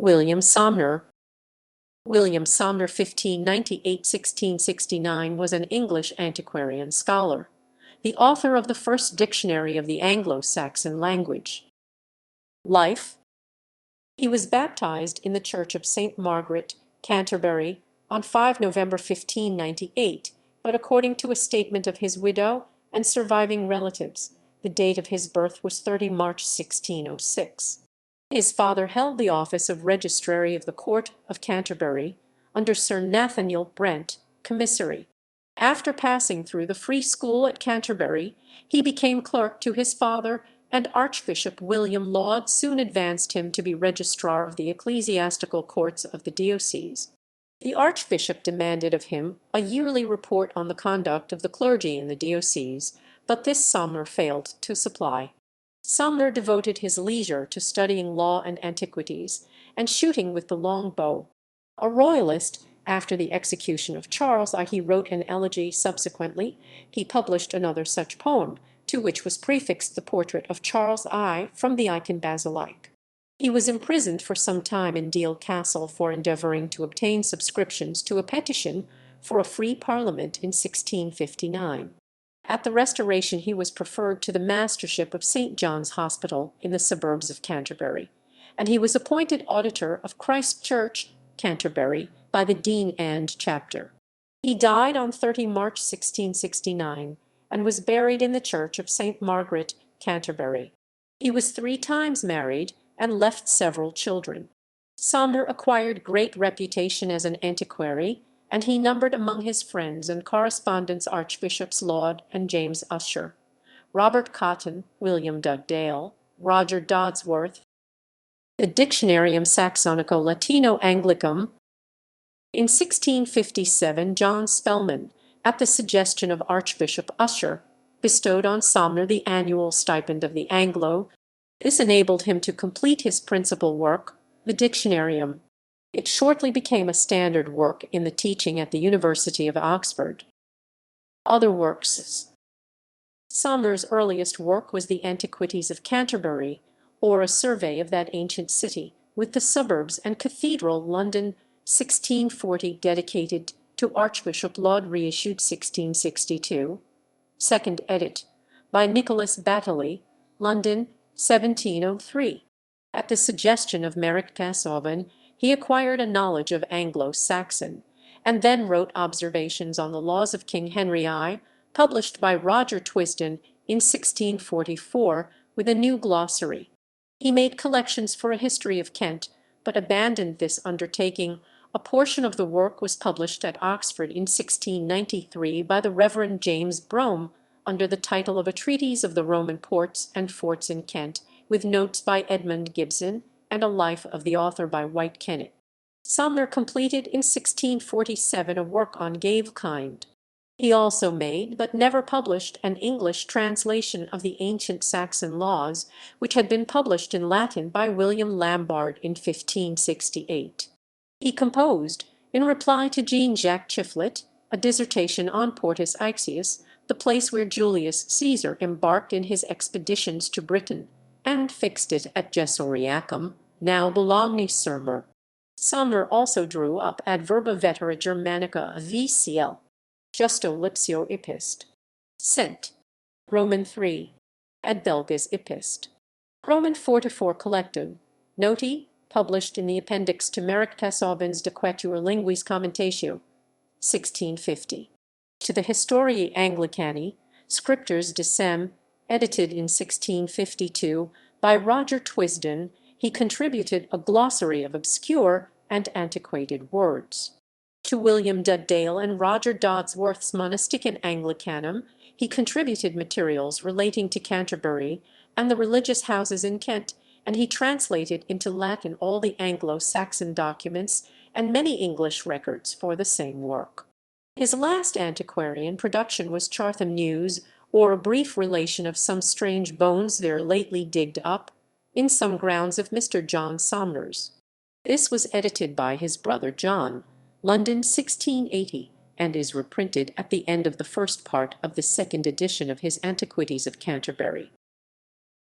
William Somner. William Somner 1598–1669 was an English antiquarian scholar, the author of the first dictionary of the Anglo-Saxon language. Life. He was baptized in the Church of St. Margaret, Canterbury, on 5 November 1598, but according to a statement of his widow and surviving relatives, the date of his birth was 30 March 1606. His father held the office of Registrary of the Court of Canterbury under Sir Nathaniel Brent, commissary. After passing through the Free School at Canterbury, he became clerk to his father, and Archbishop William Laud soon advanced him to be registrar of the ecclesiastical courts of the diocese. The archbishop demanded of him a yearly report on the conduct of the clergy in the diocese, but this Somner failed to supply. Somner devoted his leisure to studying law and antiquities, and shooting with the long bow. A royalist, after the execution of Charles I, he wrote an elegy. Subsequently, he published another such poem, to which was prefixed the portrait of Charles I from the Icon basilique. He was imprisoned for some time in Deal Castle for endeavouring to obtain subscriptions to a petition for a free parliament in 1659. At the Restoration he was preferred to the mastership of St. John's Hospital in the suburbs of Canterbury, and he was appointed auditor of Christ Church, Canterbury, by the Dean and Chapter. He died on 30 March 1669, and was buried in the Church of St. Margaret, Canterbury. He was 3 times married, and left several children. Somner acquired great reputation as an antiquary, and he numbered among his friends and correspondents Archbishops Laud and James Ussher, Robert Cotton, William Dugdale, Roger Dodsworth. The Dictionarium Saxonico-Latino-Anglicum. In 1657 John Spellman, at the suggestion of Archbishop Ussher, bestowed on Somner the annual stipend of the Anglo. This enabled him to complete his principal work, the Dictionarium. It shortly became a standard work in the teaching at the University of Oxford. Other works. Somner's earliest work was the Antiquities of Canterbury, or a survey of that ancient city, with the suburbs and cathedral, London, 1640, dedicated to Archbishop Laud, reissued 1662. Second edit, by Nicholas Batley, London, 1703. At the suggestion of Merrick Casaubon, he acquired a knowledge of Anglo-Saxon, and then wrote Observations on the Laws of King Henry I, published by Roger Twisden in 1644, with a new glossary. He made collections for a history of Kent, but abandoned this undertaking. A portion of the work was published at Oxford in 1693 by the Reverend James Brome, under the title of A Treatise of the Roman Ports and Forts in Kent, with notes by Edmund Gibson, and a life of the author by White Kennet. Somner completed in 1647 a work on Gavelkind. He also made, but never published, an English translation of the ancient Saxon laws, which had been published in Latin by William Lambarde in 1568. He composed, in reply to Jean-Jacques Chiflet, a dissertation on Portus Ixius, the place where Julius Caesar embarked in his expeditions to Britain, and fixed it at Gessoriacum, now Boulogne-sur-Mer. Somner also drew up Adverba Vetera Germanica VCL, Justo Lipsio Ipist. Cent. Roman 3. Ad Belgas Ipist. Roman 4–4 Collective. Noti, published in the appendix to Merrick Casaubon's De Quatuor Linguis Commentatio, 1650. To the Historiae Anglicanae, Scriptures Decem, edited in 1652 by Roger Twisden, he contributed a glossary of obscure and antiquated words. To William Dugdale and Roger Dodsworth's Monastican Anglicanum, he contributed materials relating to Canterbury and the religious houses in Kent, and he translated into Latin all the Anglo-Saxon documents and many English records for the same work. His last antiquarian production was Chartham News, or a brief relation of some strange bones there lately digged up in some grounds of Mr. John Somner's. This was edited by his brother John, London 1680, and is reprinted at the end of the first part of the second edition of his Antiquities of Canterbury.